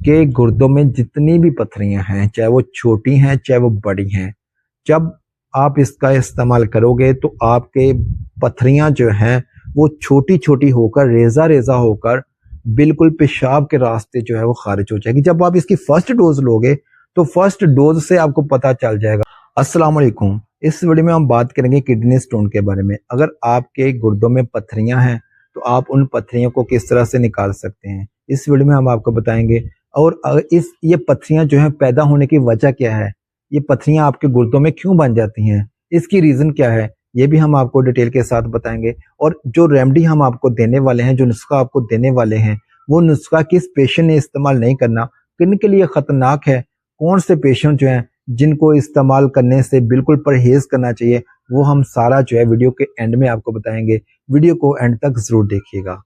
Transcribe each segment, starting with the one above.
आपके गुर्दों में जितनी भी पथरियां हैं, चाहे वो छोटी हैं चाहे वो बड़ी हैं, जब आप इसका इस्तेमाल करोगे तो आपके पथरियां जो हैं वो छोटी छोटी होकर रेजा रेजा होकर बिल्कुल पेशाब के रास्ते जो है वो खारिज हो जाएगी। जब आप इसकी फर्स्ट डोज लोगे तो फर्स्ट डोज से आपको पता चल जाएगा। अस्सलाम वालेकुम। इस वीडियो में हम बात करेंगे किडनी स्टोन के बारे में। अगर आपके गुर्दों में पथरियां हैं तो आप उन पथरियों को किस तरह से निकाल सकते हैं, इस वीडियो में हम आपको बताएंगे। और इस ये पथरियां जो है पैदा होने की वजह क्या है, ये पथरियां आपके गुर्दों में क्यों बन जाती हैं, इसकी रीजन क्या है, ये भी हम आपको डिटेल के साथ बताएंगे। और जो रेमेडी हम आपको देने वाले हैं, जो नुस्खा आपको देने वाले हैं, वो नुस्खा किस पेशेंट ने इस्तेमाल नहीं करना, किन के लिए खतरनाक है, कौन से पेशेंट जो हैं जिनको इस्तेमाल करने से बिल्कुल परहेज करना चाहिए, वो हम सारा जो है वीडियो के एंड में आपको बताएंगे। वीडियो को एंड तक जरूर देखिएगा।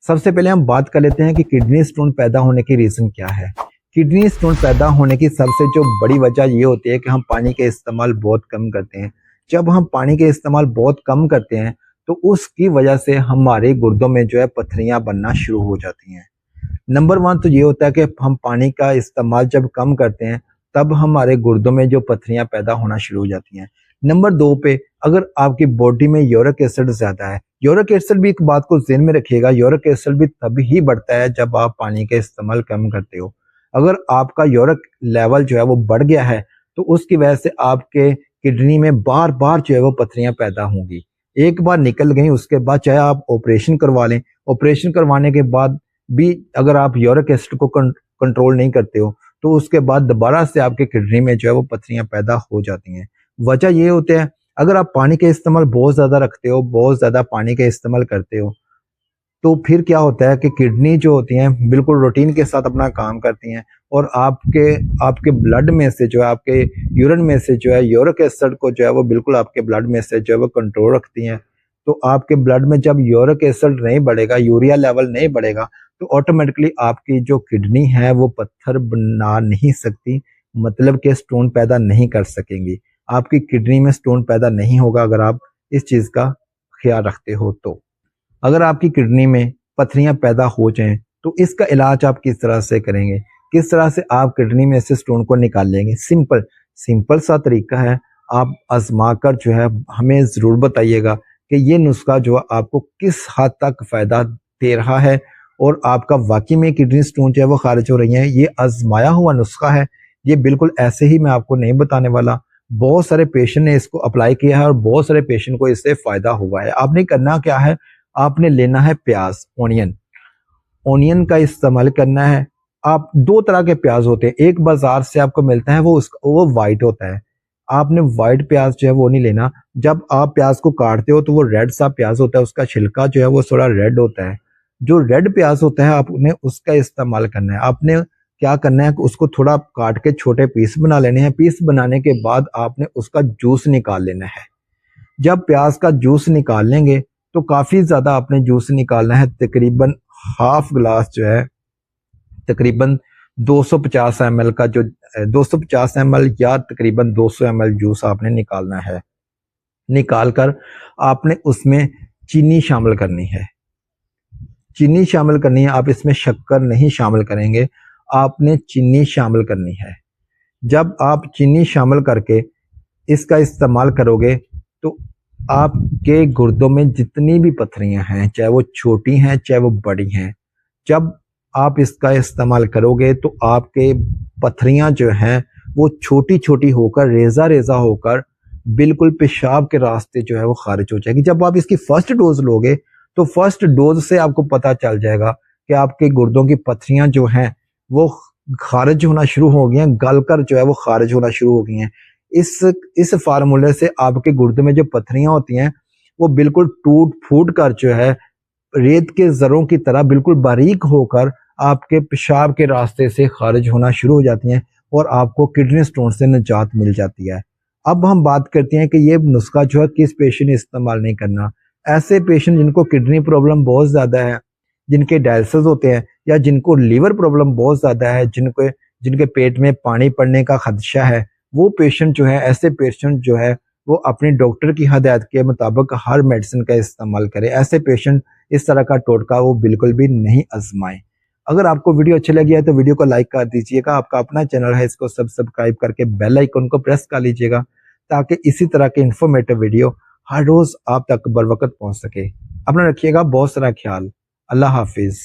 सबसे पहले हम बात कर लेते हैं कि किडनी स्टोन पैदा होने की रीजन क्या है। किडनी स्टोन पैदा होने की सबसे जो बड़ी वजह ये होती है कि हम पानी के इस्तेमाल बहुत कम करते हैं। जब हम पानी के इस्तेमाल बहुत कम करते हैं तो उसकी वजह से हमारे गुर्दों में जो है पथरियां बनना शुरू हो जाती हैं। नंबर 1 तो ये होता है कि हम पानी का इस्तेमाल जब कम करते हैं तब हमारे गुर्दों में जो पथरियां पैदा होना शुरू हो जाती हैं। नंबर 2 पे अगर आपकी बॉडी में यूरिक एसिड ज्यादा है, यूरिक एसिड भी एक बात को ज़हन में रखिएगा, यूरिक एसिड भी तभी ही बढ़ता है जब आप पानी का इस्तेमाल कम करते हो। अगर आपका यूरिक लेवल जो है वो बढ़ गया है तो उसकी वजह से आपके किडनी में बार बार जो है वो पथरियां पैदा होंगी। एक बार निकल गई उसके बाद चाहे आप ऑपरेशन करवा लें, ऑपरेशन करवाने के बाद भी अगर आप यूरिक एसिड को कंट्रोल नहीं करते हो तो उसके बाद दोबारा से आपके किडनी में जो है वो पथरियां पैदा हो जाती हैं। वजह ये होते हैं, अगर आप पानी का इस्तेमाल बहुत ज्यादा रखते हो, बहुत ज्यादा पानी का इस्तेमाल करते हो, तो फिर क्या होता है कि किडनी जो होती हैं बिल्कुल रूटीन के साथ अपना काम करती हैं और आपके आपके ब्लड में से जो है, आपके यूरिन में से जो है यूरिक एसिड को जो है वो बिल्कुल आपके ब्लड में से जो है वो कंट्रोल रखती हैं। तो आपके ब्लड में जब यूरिक एसिड नहीं बढ़ेगा, यूरिया लेवल नहीं बढ़ेगा, तो ऑटोमेटिकली आपकी जो किडनी है वो पत्थर बना नहीं सकती, मतलब कि स्टोन पैदा नहीं कर सकेंगी। आपकी किडनी में स्टोन पैदा नहीं होगा अगर आप इस चीज का ख्याल रखते हो। तो अगर आपकी किडनी में पथरियां पैदा हो जाएं तो इसका इलाज आप किस तरह से करेंगे, किस तरह से आप किडनी में से स्टोन को निकाल लेंगे। सिंपल सिंपल सा तरीका है, आप आजमा कर जो है हमें जरूर बताइएगा कि ये नुस्खा जो है आपको किस हद तक फायदा दे रहा है और आपका वाकई में किडनी स्टोन जो है वो खारिज हो रही है। ये आजमाया हुआ नुस्खा है, ये बिल्कुल ऐसे ही मैं आपको नहीं बताने वाला। बहुत सारे पेशेंट ने इसको अप्लाई किया है और बहुत सारे पेशेंट को इससे फायदा हुआ है। आपने करना क्या है, आपने लेना है प्याज, ओनियन का इस्तेमाल करना है। आप 2 तरह के प्याज होते हैं, एक बाजार से आपको मिलता है वो वाइट होता है, आपने वाइट प्याज जो है वो नहीं लेना। जब आप प्याज को काटते हो तो वो रेड सा प्याज होता है, उसका छिलका जो है वो थोड़ा रेड होता है। जो रेड प्याज होता है आपने उसका इस्तेमाल करना है। आपने क्या करना है, उसको थोड़ा काट के छोटे पीस बना लेने हैं। पीस बनाने के बाद आपने उसका जूस निकाल लेना है। जब प्याज का जूस निकाल लेंगे तो काफी ज्यादा आपने जूस निकालना है, तकरीबन हाफ ग्लास जो है, तकरीबन 250 ml का जो 250 ml या तकरीबन 200 ml जूस आपने निकालना है। निकाल कर आपने उसमें चीनी शामिल करनी है, चीनी शामिल करनी है। आप इसमें शक्कर नहीं शामिल करेंगे, आपने चीनी शामिल करनी है। जब आप चीनी शामिल करके इसका इस्तेमाल करोगे तो आपके गुर्दों में जितनी भी पथरियां हैं, चाहे वो छोटी हैं चाहे वो बड़ी हैं, जब आप इसका इस्तेमाल करोगे तो आपके पथरियां जो हैं वो छोटी छोटी होकर रेजा रेजा होकर बिल्कुल पेशाब के रास्ते जो है वो खारिज हो जाएगी। जब आप इसकी फर्स्ट डोज लोगे तो फर्स्ट डोज से आपको पता चल जाएगा कि आपके गुर्दों की पथरियां जो हैं वो खारिज होना शुरू हो गई हैं, गलकर जो है वो खारिज होना शुरू हो गई हैं। इस फार्मूले से आपके गुर्दे में जो पथरियां होती हैं वो बिल्कुल टूट फूट कर जो है रेत के जरों की तरह बिल्कुल बारीक होकर आपके पेशाब के रास्ते से खारिज होना शुरू हो जाती हैं और आपको किडनी स्टोन से निजात मिल जाती है। अब हम बात करते हैं कि ये नुस्खा जो है किस पेशेंट इस्तेमाल नहीं करना। ऐसे पेशेंट जिनको किडनी प्रॉब्लम बहुत ज्यादा है, जिनके डायलिसिस होते हैं, या जिनको लीवर प्रॉब्लम बहुत ज्यादा है, जिनके पेट में पानी पड़ने का खदशा है, वो पेशेंट जो है, ऐसे पेशेंट जो है वो अपने डॉक्टर की हदायत के मुताबिक हर मेडिसिन का इस्तेमाल करें। ऐसे पेशेंट इस तरह का टोटका वो बिल्कुल भी नहीं आजमाएं। अगर आपको वीडियो अच्छी लगी है तो वीडियो को लाइक कर दीजिएगा। आपका अपना चैनल है, इसको सब्सक्राइब करके बेल आइकन को प्रेस कर लीजिएगा ताकि इसी तरह के इंफॉर्मेटिव वीडियो हर रोज आप तक बर वक्त पहुंच सके। अपना रखिएगा बहुत सारा ख्याल। अल्लाह हाफिज।